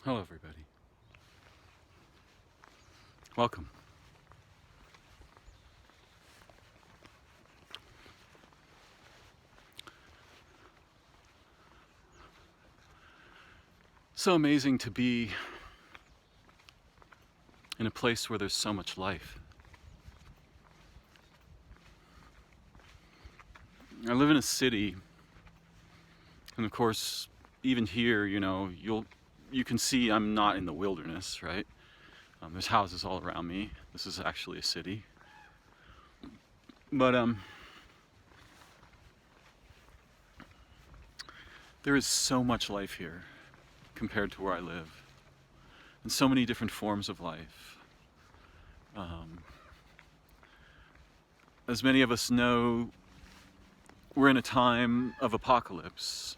Hello everybody. Welcome. So amazing to be in a place where there's so much life. I live in a city, and of course, even here, you can see I'm not in the wilderness, right? There's houses all around me. This is actually a city. But there is so much life here compared to where I live, and so many different forms of life. As many of us know, we're in a time of apocalypse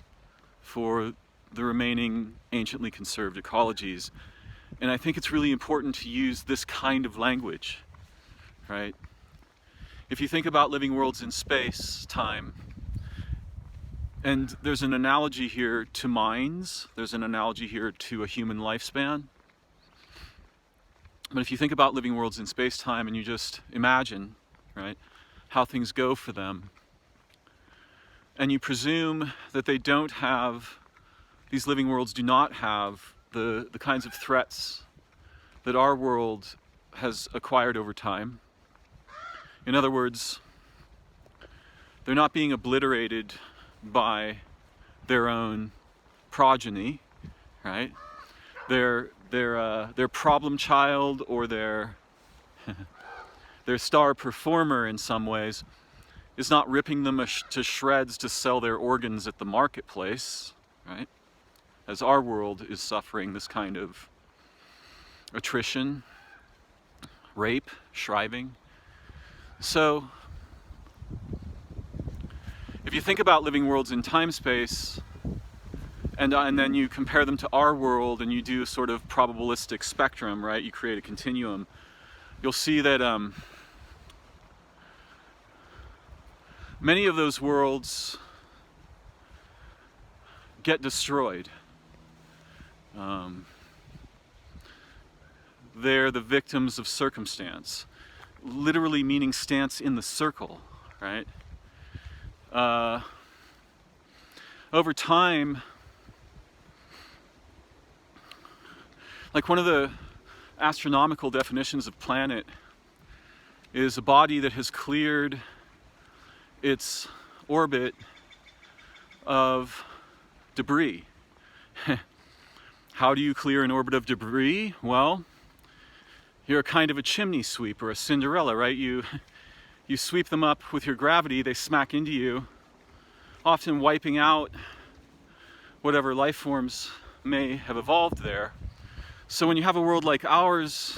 for the remaining anciently conserved ecologies. And I think it's really important to use this kind of language, right? If you think about living worlds in space, time, and there's an analogy here to minds, there's an analogy here to a human lifespan. But if you think about living worlds in space, time, and you just imagine, right, how things go for them, and you presume that these living worlds do not have the kinds of threats that our world has acquired over time. In other words, they're not being obliterated by their own progeny, right? Their problem child or their star performer in some ways is not ripping them to shreds to sell their organs at the marketplace, right? As our world is suffering this kind of attrition, rape, shriving. So, if you think about living worlds in time-space, and then you compare them to our world, and you do a sort of probabilistic spectrum, right? You create a continuum. You'll see that many of those worlds get destroyed. They're the victims of circumstance, literally meaning stance in the circle, right? Over time, like one of the astronomical definitions of planet is a body that has cleared its orbit of debris. How do you clear an orbit of debris? Well, you're kind of a chimney sweep or a Cinderella, right? You sweep them up with your gravity, they smack into you, often wiping out whatever life forms may have evolved there. So when you have a world like ours,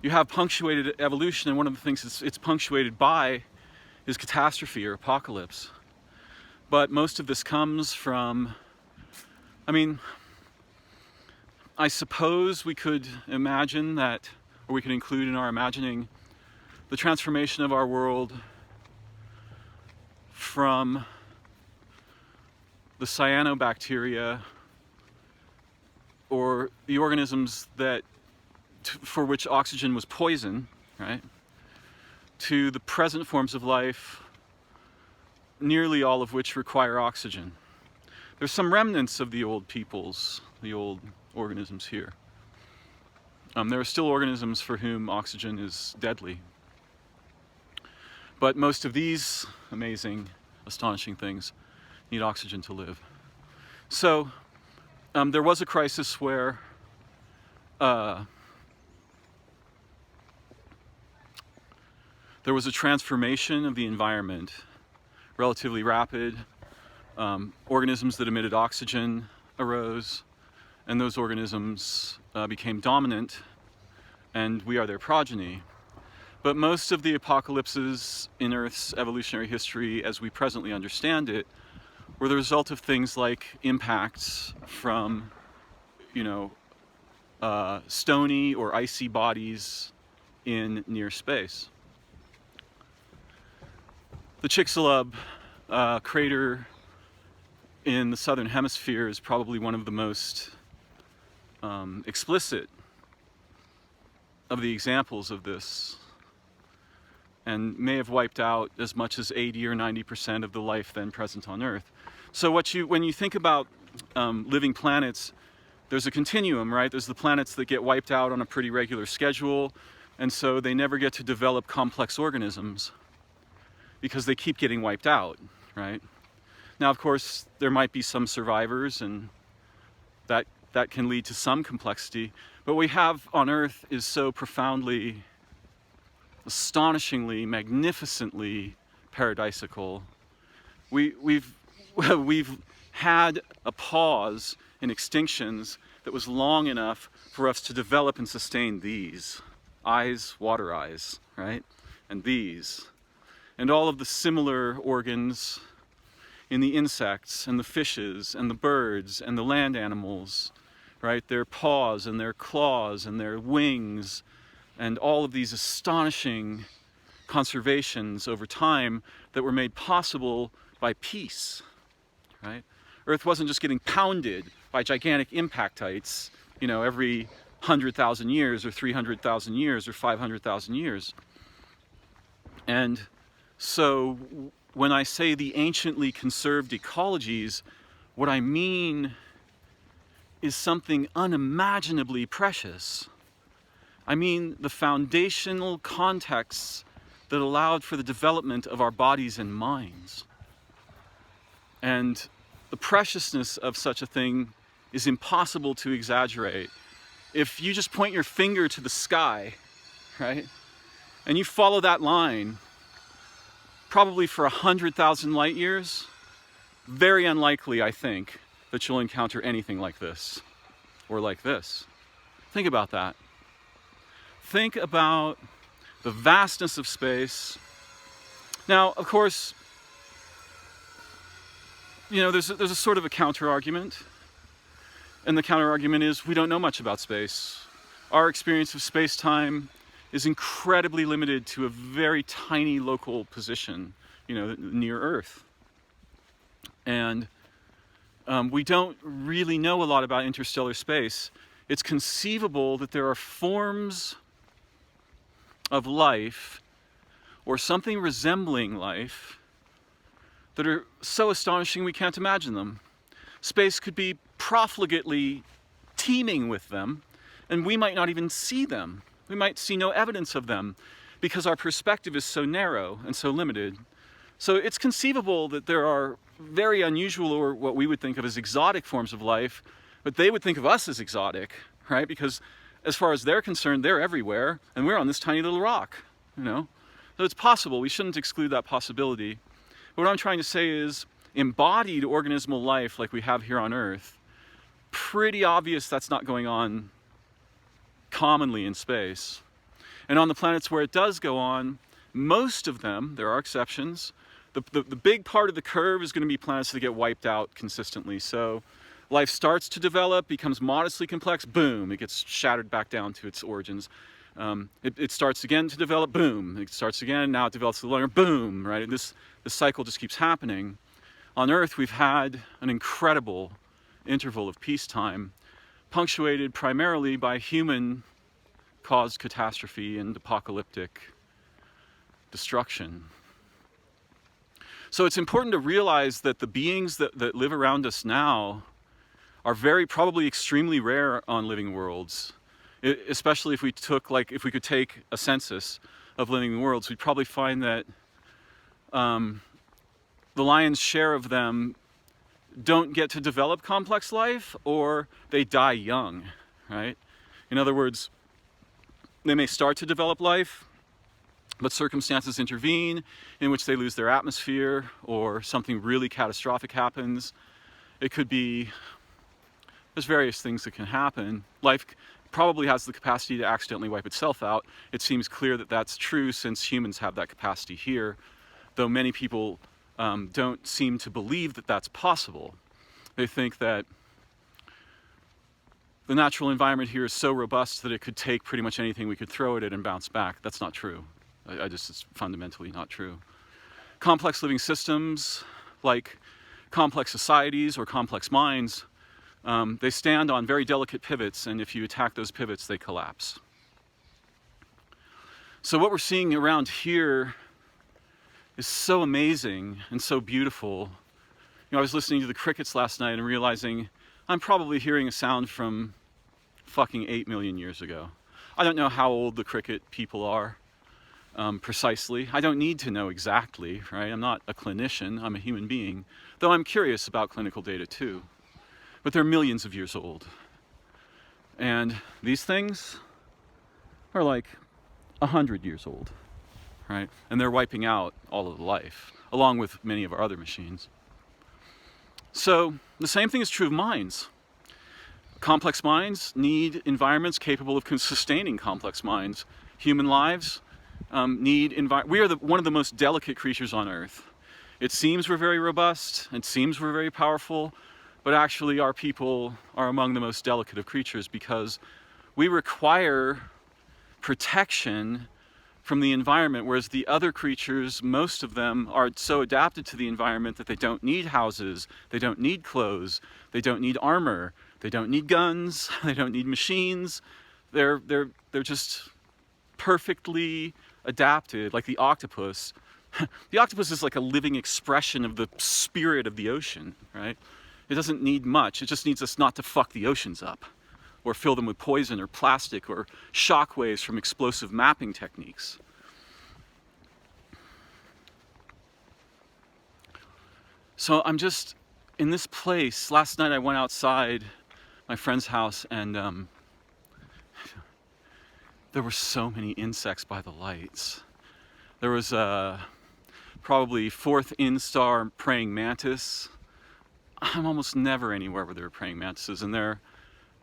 you have punctuated evolution, and one of the things it's punctuated by is catastrophe or apocalypse. But most of this comes from, I suppose we could imagine that, or we could include in our imagining, the transformation of our world from the cyanobacteria, or the organisms for which oxygen was poison, right, to the present forms of life, nearly all of which require oxygen. There's some remnants of the old peoples, the old organisms here. There are still organisms for whom oxygen is deadly. But most of these amazing, astonishing things need oxygen to live. So there was a crisis where there was a transformation of the environment, relatively rapid. Organisms that emitted oxygen arose, and those organisms became dominant, and we are their progeny. But most of the apocalypses in Earth's evolutionary history, as we presently understand it, were the result of things like impacts from, stony or icy bodies in near space. The Chicxulub crater in the southern hemisphere is probably one of the most explicit of the examples of this, and may have wiped out as much as 80 or 90% of the life then present on Earth. So when you think about living planets, there's a continuum, right? There's the planets that get wiped out on a pretty regular schedule, and so they never get to develop complex organisms because they keep getting wiped out, right? Now, of course, there might be some survivors, and that can lead to some complexity, but what we have on Earth is so profoundly, astonishingly, magnificently paradisical. We've had a pause in extinctions that was long enough for us to develop and sustain these eyes, water eyes, right? And these, and all of the similar organs in the insects and the fishes and the birds and the land animals, right? Their paws and their claws and their wings, and all of these astonishing conservations over time that were made possible by peace, right? Earth wasn't just getting pounded by gigantic impactites, you know, every 100,000 years or 300,000 years or 500,000 years. And so when I say the anciently conserved ecologies, what I mean is something unimaginably precious. I mean the foundational contexts that allowed for the development of our bodies and minds. And the preciousness of such a thing is impossible to exaggerate. If you just point your finger to the sky, right, and you follow that line, probably for 100,000 light years, very unlikely, I think, that you'll encounter anything like this, or like this. Think about that. Think about the vastness of space. Now, of course, you know, there's a sort of a counter-argument, and the counter-argument is we don't know much about space. Our experience of space-time is incredibly limited to a very tiny local position, you know, near Earth. And we don't really know a lot about interstellar space. It's conceivable that there are forms of life, or something resembling life, that are so astonishing we can't imagine them. Space could be profligately teeming with them, and we might not even see them. We might see no evidence of them because our perspective is so narrow and so limited. So it's conceivable that there are very unusual, or what we would think of as exotic forms of life, but they would think of us as exotic, right? Because as far as they're concerned, they're everywhere, and we're on this tiny little rock, you know? So it's possible. We shouldn't exclude that possibility. But what I'm trying to say is embodied organismal life like we have here on Earth, pretty obvious that's not going on commonly in space. And on the planets where it does go on, most of them, there are exceptions, the big part of the curve is going to be planets that get wiped out consistently. So life starts to develop, becomes modestly complex, boom, it gets shattered back down to its origins. It starts again to develop, boom, it starts again, now it develops a little longer, boom, right? This cycle just keeps happening. On Earth, we've had an incredible interval of peacetime, punctuated primarily by human-caused catastrophe and apocalyptic destruction. So it's important to realize that the beings that live around us now are probably extremely rare on living worlds. Especially if we could take a census of living worlds, we'd probably find that the lion's share of them don't get to develop complex life, or they die young, right? In other words, they may start to develop life, but circumstances intervene in which they lose their atmosphere, or something really catastrophic happens. It could be, there's various things that can happen. Life probably has the capacity to accidentally wipe itself out. It seems clear that that's true since humans have that capacity here, though many people don't seem to believe that that's possible. They think that the natural environment here is so robust that it could take pretty much anything we could throw at it and bounce back. That's not true. It's fundamentally not true. Complex living systems, like complex societies or complex minds, they stand on very delicate pivots, and if you attack those pivots, they collapse. So what we're seeing around here is so amazing and so beautiful. You know, I was listening to the crickets last night and realizing I'm probably hearing a sound from fucking 8 million years ago. I don't know how old the cricket people are precisely. I don't need to know exactly, right? I'm not a clinician, I'm a human being, though I'm curious about clinical data too. But they're millions of years old. And these things are like 100 years old, right? And they're wiping out all of the life, along with many of our other machines. So the same thing is true of minds. Complex minds need environments capable of sustaining complex minds. Human lives need we are one of the most delicate creatures on Earth. It seems we're very robust, it seems we're very powerful, but actually our people are among the most delicate of creatures because we require protection from the environment, whereas the other creatures, most of them, are so adapted to the environment that they don't need houses, they don't need clothes, they don't need armor, they don't need guns, they don't need machines. They're just perfectly adapted, like the octopus. The octopus is like a living expression of the spirit of the ocean, right? It doesn't need much, it just needs us not to fuck the oceans up, or fill them with poison or plastic or shock waves from explosive mapping techniques. So I'm just in this place. Last night I went outside my friend's house and there were so many insects by the lights. There was probably 4th instar praying mantis. I'm almost never anywhere where there are praying mantises, and they're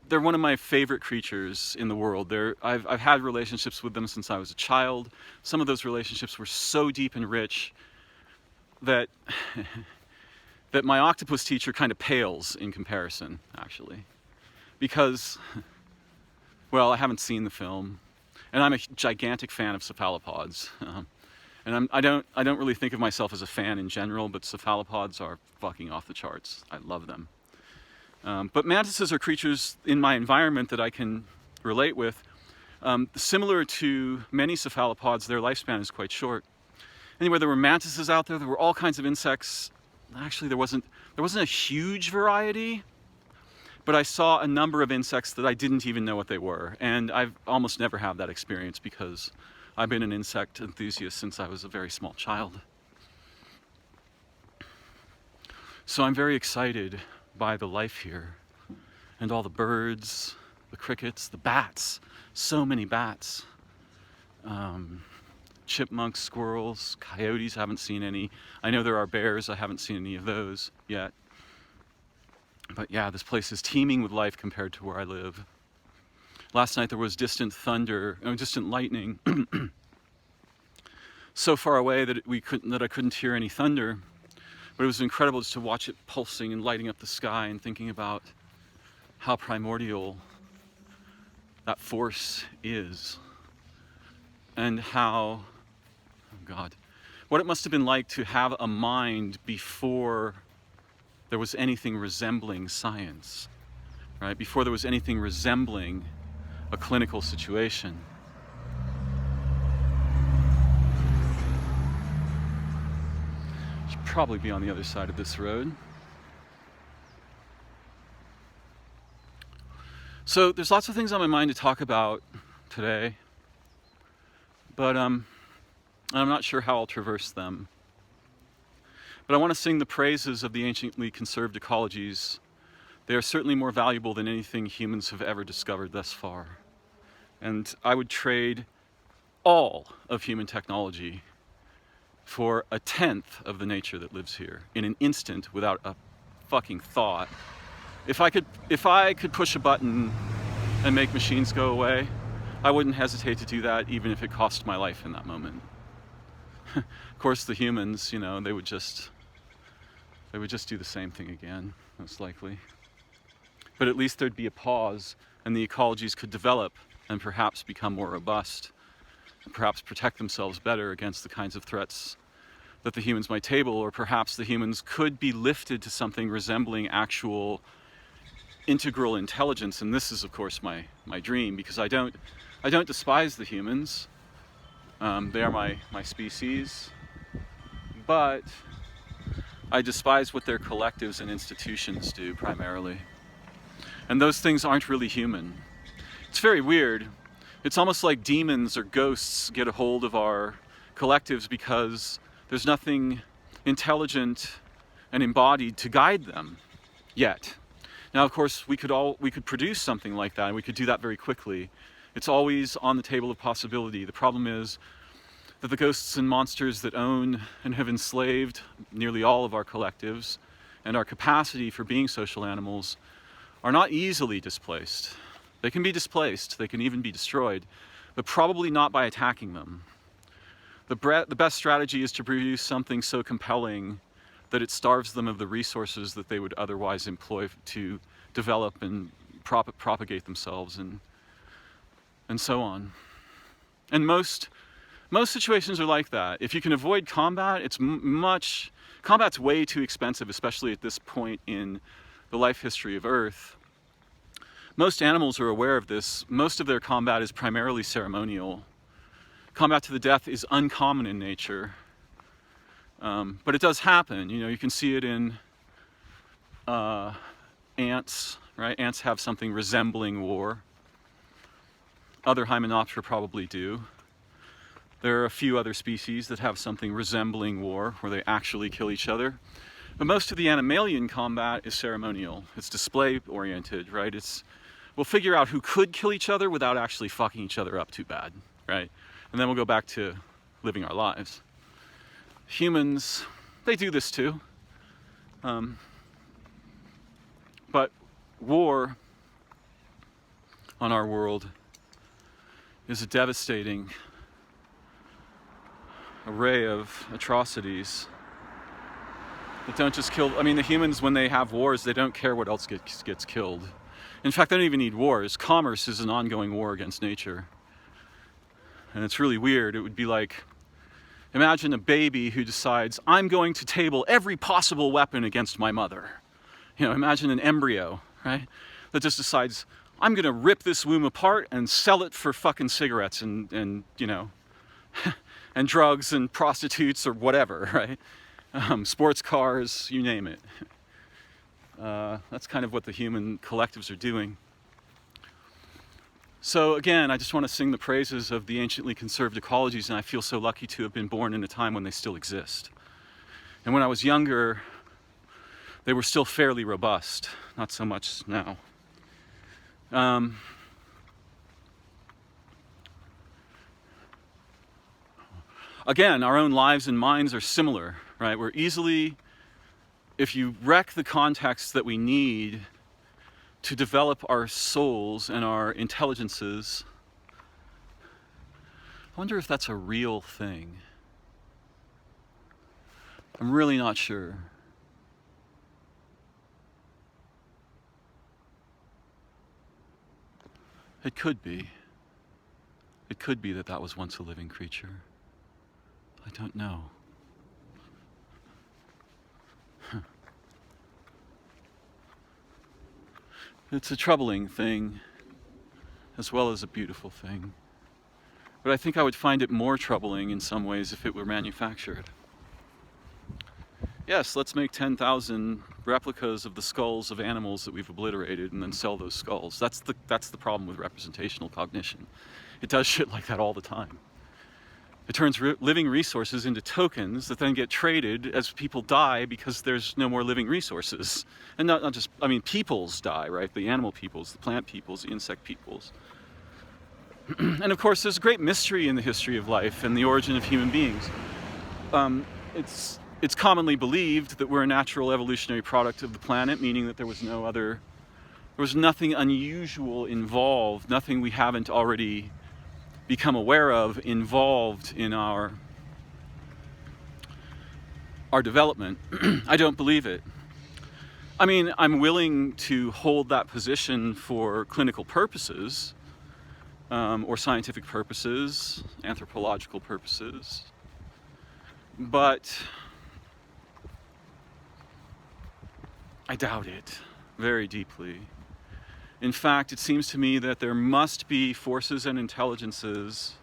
one of my favorite creatures in the world. I've had relationships with them since I was a child. Some of those relationships were so deep and rich that that my octopus teacher kind of pales in comparison, actually. Because, well, I haven't seen the film, and I'm a gigantic fan of cephalopods. And I don't really think of myself as a fan in general, but cephalopods are fucking off the charts. I love them. But mantises are creatures in my environment that I can relate with. Similar to many cephalopods, their lifespan is quite short. Anyway, there were mantises out there. There were all kinds of insects. Actually, there wasn't a huge variety, but I saw a number of insects that I didn't even know what they were. And I've almost never had that experience because I've been an insect enthusiast since I was a very small child. So I'm very excited by the life here and all the birds, the crickets, the bats, so many bats, chipmunks, squirrels, coyotes. I haven't seen any. I know there are bears. I haven't seen any of those yet. But yeah, this place is teeming with life compared to where I live. Last night there was distant thunder, distant lightning, so far away that I couldn't hear any thunder. But it was incredible just to watch it pulsing and lighting up the sky and thinking about how primordial that force is. And how, oh God, what it must have been like to have a mind before there was anything resembling science, right? Before there was anything resembling a clinical situation. Should probably be on the other side of this road. So there's lots of things on my mind to talk about today, but I'm not sure how I'll traverse them. But I want to sing the praises of the anciently conserved ecologies. They are certainly more valuable than anything humans have ever discovered thus far. And I would trade all of human technology for 1/10 of the nature that lives here in an instant without a fucking thought. If I could push a button and make machines go away, I wouldn't hesitate to do that even if it cost my life in that moment. Of course, the humans, they would just do the same thing again, most likely. But at least there'd be a pause, and the ecologies could develop and perhaps become more robust, and perhaps protect themselves better against the kinds of threats that the humans might table, or perhaps the humans could be lifted to something resembling actual integral intelligence. And this is, of course, my dream, because I don't despise the humans. They are my species, but I despise what their collectives and institutions do primarily. And those things aren't really human. It's very weird. It's almost like demons or ghosts get a hold of our collectives because there's nothing intelligent and embodied to guide them yet. Now, of course, we could produce something like that, and we could do that very quickly. It's always on the table of possibility. The problem is that the ghosts and monsters that own and have enslaved nearly all of our collectives and our capacity for being social animals are not easily displaced. They can be displaced, they can even be destroyed, but probably not by attacking them. The best strategy is to produce something so compelling that it starves them of the resources that they would otherwise employ to develop and propagate themselves and so on. And most situations are like that. If you can avoid combat, combat's way too expensive, especially at this point in the life history of Earth. Most animals are aware of this. Most of their combat is primarily ceremonial. Combat to the death is uncommon in nature, but it does happen. You know, you can see it in ants, right? Ants have something resembling war. Other hymenoptera probably do. There are a few other species that have something resembling war, where they actually kill each other. But most of the animalian combat is ceremonial. It's display-oriented, right? We'll figure out who could kill each other without actually fucking each other up too bad, right? And then we'll go back to living our lives. Humans, they do this too. But war on our world is a devastating array of atrocities that don't just kill. I mean, the humans, when they have wars, they don't care what else gets killed. In fact, they don't even need wars. Commerce is an ongoing war against nature. And it's really weird. It would be like, imagine a baby who decides, I'm going to table every possible weapon against my mother. You know, imagine an embryo, right? That just decides, I'm going to rip this womb apart and sell it for fucking cigarettes and you know, and drugs and prostitutes or whatever, right? Sports cars, you name it. That's kind of what the human collectives are doing. So again, I just want to sing the praises of the anciently conserved ecologies, and I feel so lucky to have been born in a time when they still exist. And when I was younger, they were still fairly robust, not so much now. Again, our own lives and minds are similar, right? We're easily, if you wreck the context that we need to develop our souls and our intelligences, I wonder if that's a real thing. I'm really not sure. It could be. It could be that that was once a living creature. I don't know. It's a troubling thing, as well as a beautiful thing. But I think I would find it more troubling in some ways if it were manufactured. Yes, let's make 10,000 replicas of the skulls of animals that we've obliterated and then sell those skulls. That's the problem with representational cognition. It does shit like that all the time. It turns living resources into tokens that then get traded as people die because there's no more living resources. And not just, I mean, peoples die, right? The animal peoples, the plant peoples, the insect peoples. And of course, there's a great mystery in the history of life and the origin of human beings. It's commonly believed that we're a natural evolutionary product of the planet, meaning that there was nothing unusual involved, nothing we haven't already become aware of involved in our development. I don't believe it. I mean, I'm willing to hold that position for clinical purposes, or scientific purposes, anthropological purposes. But I doubt it very deeply. In fact, it seems to me that there must be forces and intelligences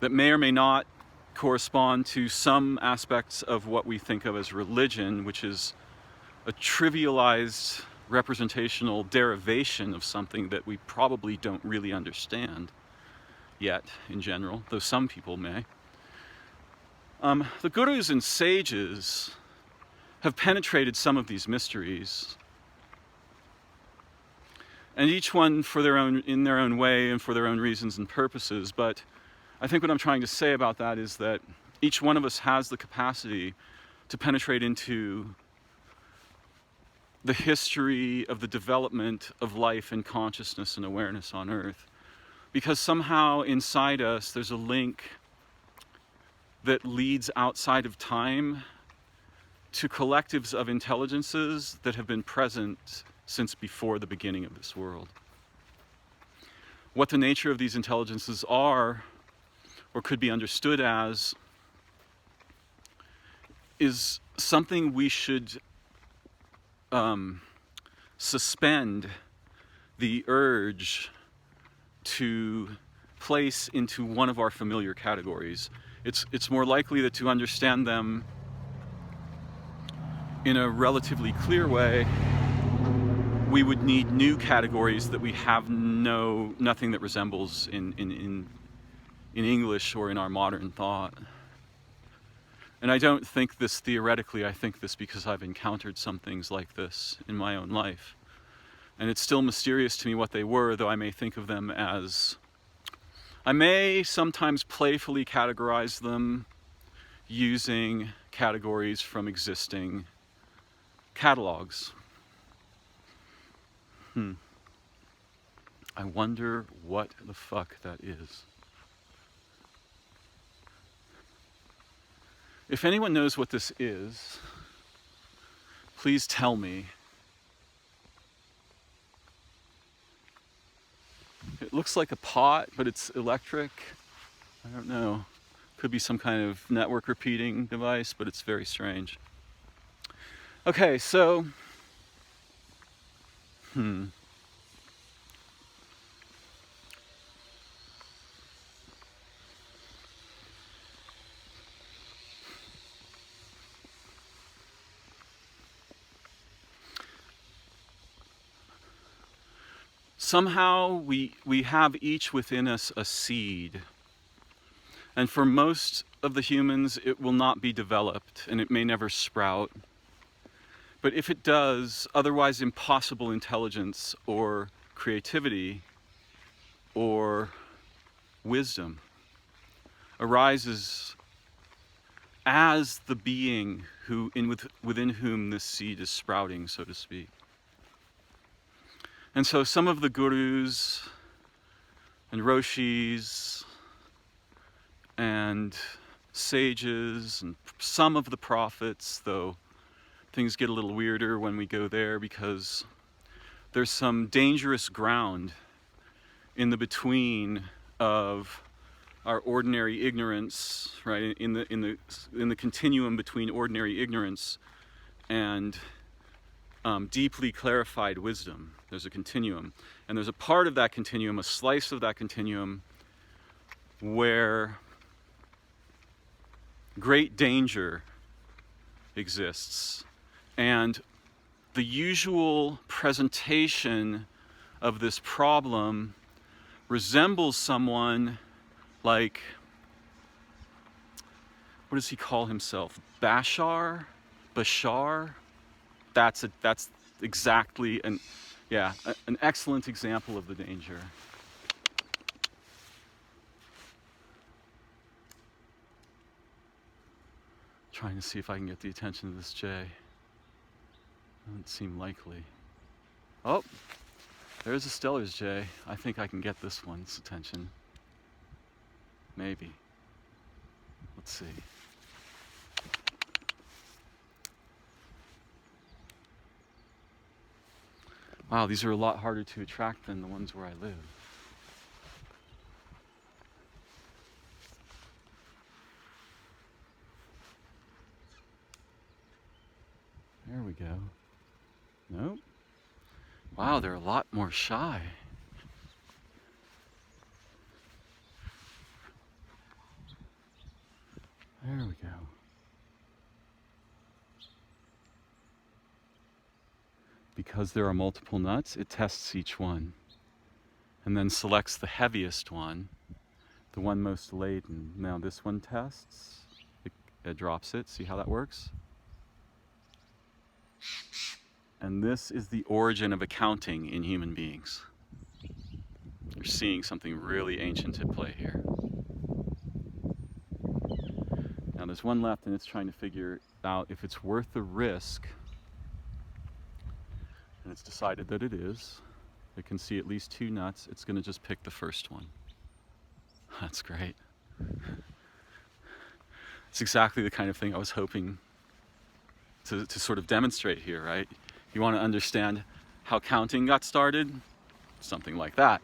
that may or may not correspond to some aspects of what we think of as religion, which is a trivialized representational derivation of something that we probably don't really understand yet in general, though some people may. The gurus and sages have penetrated some of these mysteries, and each one in their own way and for their own reasons and purposes. But I think what I'm trying to say about that is that each one of us has the capacity to penetrate into the history of the development of life and consciousness and awareness on Earth. Because somehow inside us there's a link that leads outside of time to collectives of intelligences that have been present since before the beginning of this world. What the nature of these intelligences are, or could be understood as, is something we should suspend the urge to place into one of our familiar categories. It's more likely that to understand them in a relatively clear way, we would need new categories that we have nothing that resembles in English or in our modern thought. And I don't think this theoretically, I think this because I've encountered some things like this in my own life. And it's still mysterious to me what they were, though I may think of them as, I may sometimes playfully categorize them using categories from existing catalogs. I wonder what the fuck that is. If anyone knows what this is, please tell me. It looks like a pot, but it's electric. I don't know. Could be some kind of network repeating device, but it's very strange. Okay, so somehow we have each within us a seed. And for most of the humans, it will not be developed, and it may never sprout. But if it does, otherwise impossible intelligence or creativity or wisdom arises as the being within whom this seed is sprouting, so to speak. And so some of the gurus and roshis and sages and some of the prophets, though things get a little weirder when we go there because there's some dangerous ground in the between of our ordinary ignorance, right? In the continuum between ordinary ignorance and deeply clarified wisdom. There's a continuum, and there's a part of that continuum, a slice of that continuum, where great danger exists. And the usual presentation of this problem resembles someone like, what does he call himself? Bashar? That's exactly an excellent example of the danger. Trying to see if I can get the attention of this Jay. Doesn't seem likely. Oh, there's a Stellar's Jay. I think I can get this one's attention. Maybe. Let's see. Wow, these are a lot harder to attract than the ones where I live. we go. Nope. Wow, they're a lot more shy. There we go. Because there are multiple nuts, it tests each one and then selects the heaviest one, the one most laden. Now this one tests, it drops it. See how that works? And this is the origin of accounting in human beings. You're seeing something really ancient at play here. Now there's one left and it's trying to figure out if it's worth the risk. And it's decided that it is. It can see at least 2 nuts. It's going to just pick the first one. That's great. It's exactly the kind of thing I was hoping to sort of demonstrate here, right? You want to understand how counting got started? Something like that.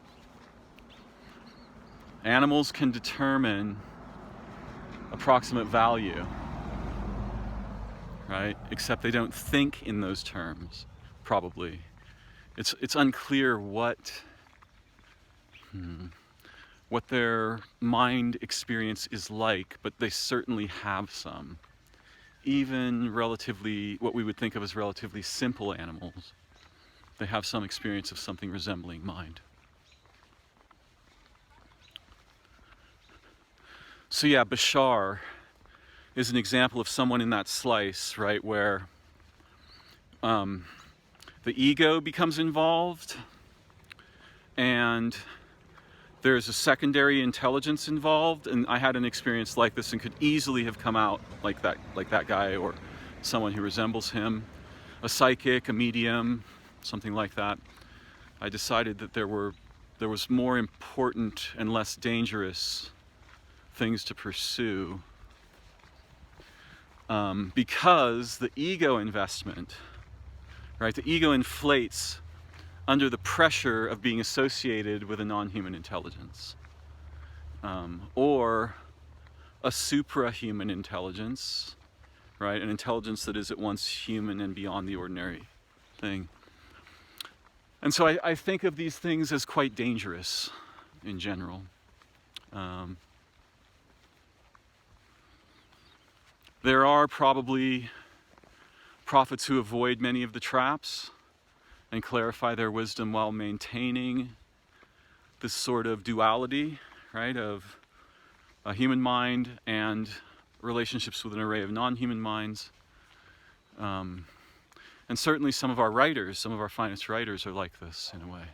Animals can determine approximate value, right? Except they don't think in those terms, probably. It's unclear what their mind experience is like, but they certainly have some. Even relatively, what we would think of as relatively simple animals, they have some experience of something resembling mind. So yeah, Bashar is an example of someone in that slice, right, where the ego becomes involved and there's a secondary intelligence involved, and I had an experience like this and could easily have come out like that guy or someone who resembles him, a psychic, a medium, something like that. I decided that there was more important and less dangerous things to pursue because the ego investment, right? The ego inflates under the pressure of being associated with a non-human intelligence, or a suprahuman intelligence, right? An intelligence that is at once human and beyond the ordinary thing. And so I think of these things as quite dangerous in general. There are probably prophets who avoid many of the traps and clarify their wisdom while maintaining this sort of duality, right, of a human mind and relationships with an array of non-human minds. And certainly some of our writers, some of our finest writers are like this in a way.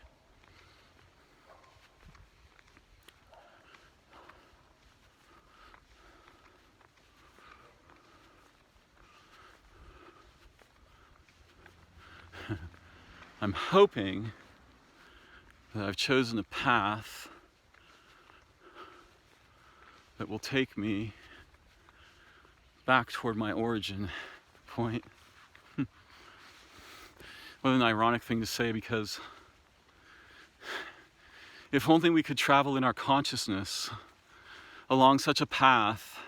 I'm hoping that I've chosen a path that will take me back toward my origin point. What an ironic thing to say, because if only we could travel in our consciousness along such a path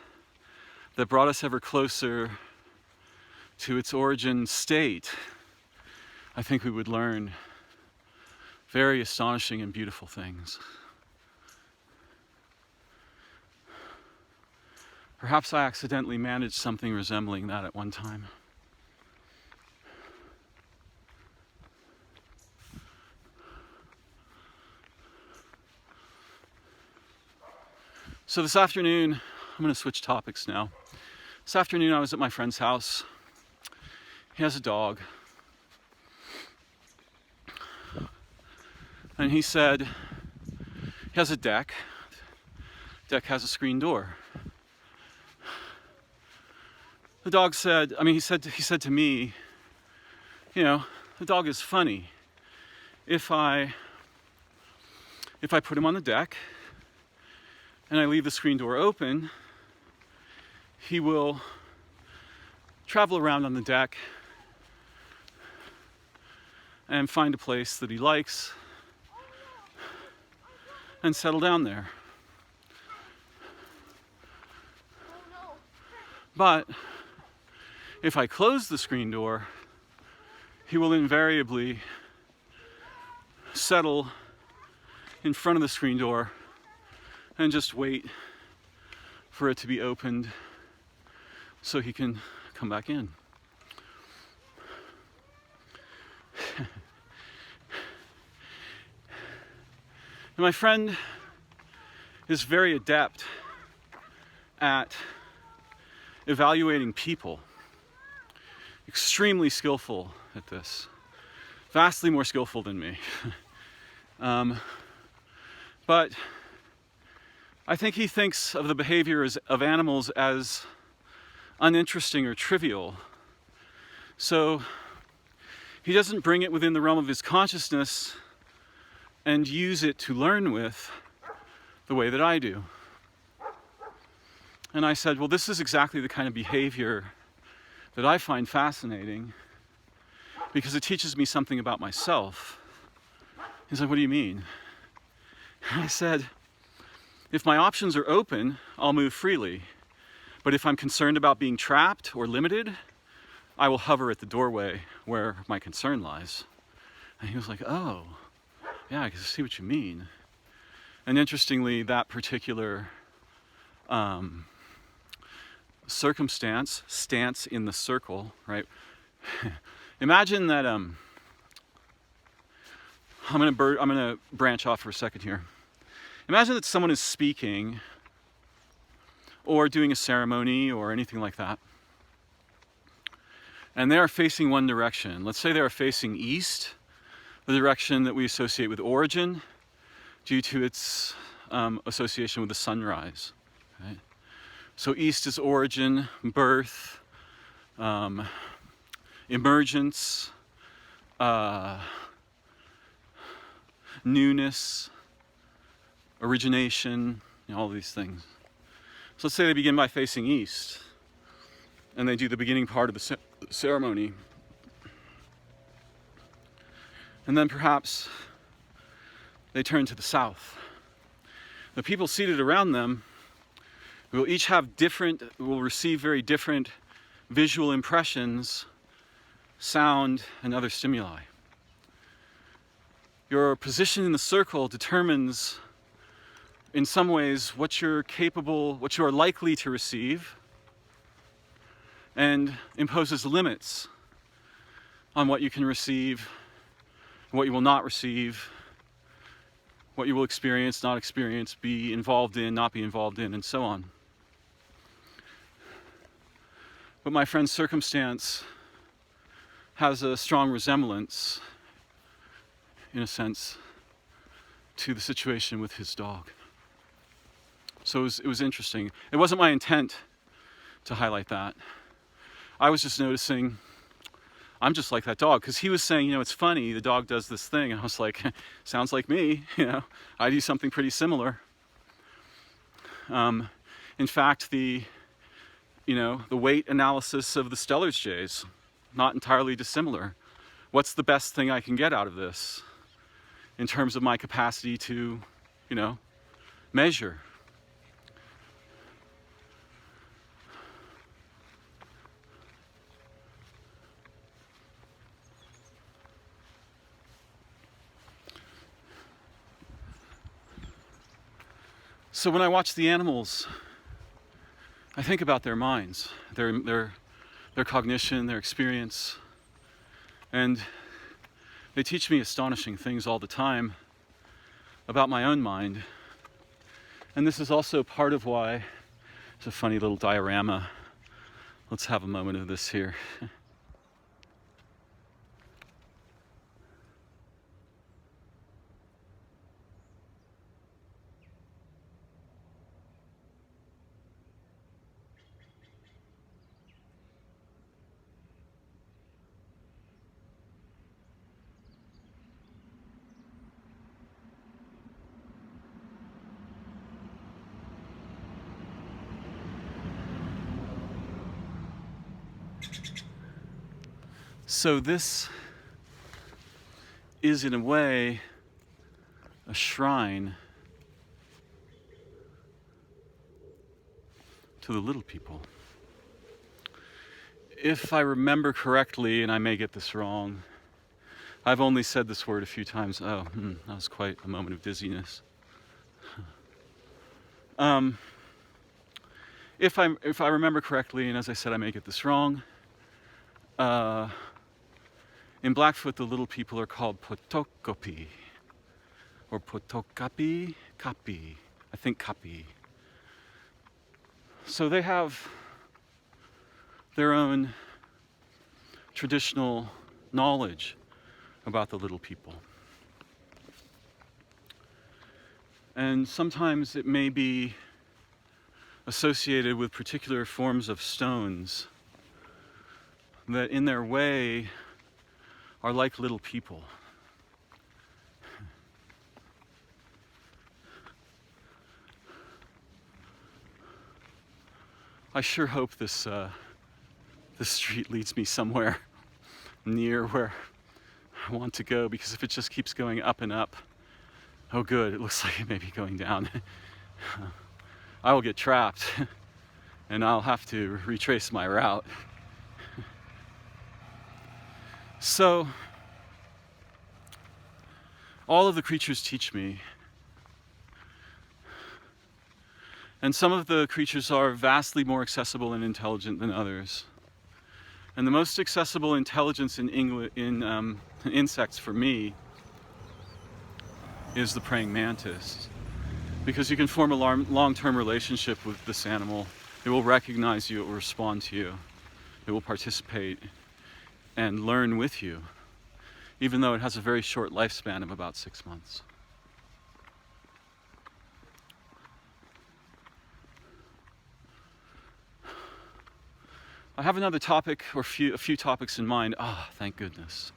that brought us ever closer to its origin state, I think we would learn very astonishing and beautiful things. Perhaps I accidentally managed something resembling that at one time. So this afternoon, I'm going to switch topics now. This afternoon I was at my friend's house. He has a dog. And he said, he has a deck. Deck has a screen door. The dog said, he said to me, you know, the dog is funny. If I put him on the deck and I leave the screen door open, he will travel around on the deck and find a place that he likes and settle down there. But if I close the screen door, he will invariably settle in front of the screen door and just wait for it to be opened so he can come back in. And my friend is very adept at evaluating people. Extremely skillful at this. Vastly more skillful than me. But I think he thinks of the behaviors of animals as uninteresting or trivial. So he doesn't bring it within the realm of his consciousness and use it to learn with the way that I do. And I said, well, this is exactly the kind of behavior that I find fascinating because it teaches me something about myself. He's like, what do you mean? And I said, if my options are open, I'll move freely. But if I'm concerned about being trapped or limited, I will hover at the doorway where my concern lies. And he was like, oh, yeah, I can see what you mean. And interestingly, that particular stance in the circle, right? Imagine that, I'm gonna branch off for a second here. Imagine that someone is speaking or doing a ceremony or anything like that. And they are facing one direction. Let's say they are facing east, the direction that we associate with origin due to its association with the sunrise. Right? So east is origin, birth, emergence, newness, origination, all these things. So let's say they begin by facing east and they do the beginning part of the ceremony. And then perhaps they turn to the south. The people seated around them will receive very different visual impressions, sound, and other stimuli. Your position in the circle determines, in some ways, what you are likely to receive, and imposes limits on what you can receive, what you will not receive, what you will experience, not experience, be involved in, not be involved in, and so on. But my friend's circumstance has a strong resemblance, in a sense, to the situation with his dog. So it was interesting. It wasn't my intent to highlight that. I was just noticing, I'm just like that dog. Because he was saying, it's funny, the dog does this thing. And I was like, sounds like me, I do something pretty similar. In fact, the weight analysis of the Stellar's jays, not entirely dissimilar. What's the best thing I can get out of this in terms of my capacity to, measure? So when I watch the animals, I think about their minds, their cognition, their experience, and they teach me astonishing things all the time about my own mind. And this is also part of why it's a funny little diorama. Let's have a moment of this here. So this is, in a way, a shrine to the little people. If I remember correctly, and I may get this wrong, I've only said this word a few times. Oh, that was quite a moment of dizziness. If I remember correctly, and as I said, I may get this wrong, in Blackfoot, the little people are called Potokopi, or Potokapi, Kapi, I think Kapi. So they have their own traditional knowledge about the little people. And sometimes it may be associated with particular forms of stones that in their way are like little people. I sure hope this street leads me somewhere near where I want to go, because if it just keeps going up and up, oh good, it looks like it may be going down. I will get trapped and I'll have to retrace my route. So, all of the creatures teach me. And some of the creatures are vastly more accessible and intelligent than others. And the most accessible intelligence in insects for me is the praying mantis. Because you can form a long-term relationship with this animal. It will recognize you, it will respond to you, it will participate and learn with you, even though it has a very short lifespan of about 6 months. I have another topic, or a few topics in mind. Ah, thank goodness.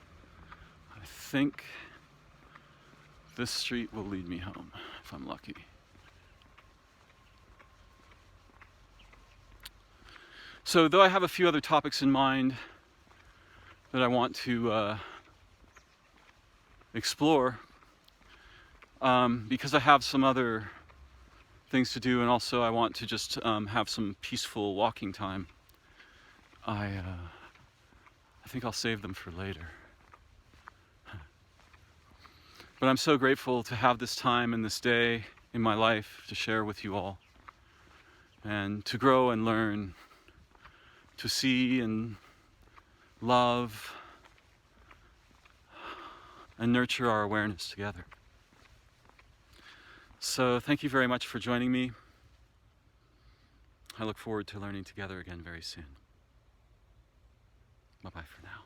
I think this street will lead me home, if I'm lucky. So, though I have a few other topics in mind that I want to explore, because I have some other things to do, and also I want to just have some peaceful walking time, I think I'll save them for later. But I'm so grateful to have this time and this day in my life to share with you all, and to grow and learn, to see and love and nurture our awareness together. So thank you very much for joining me. I look forward to learning together again very soon. Bye-bye for now.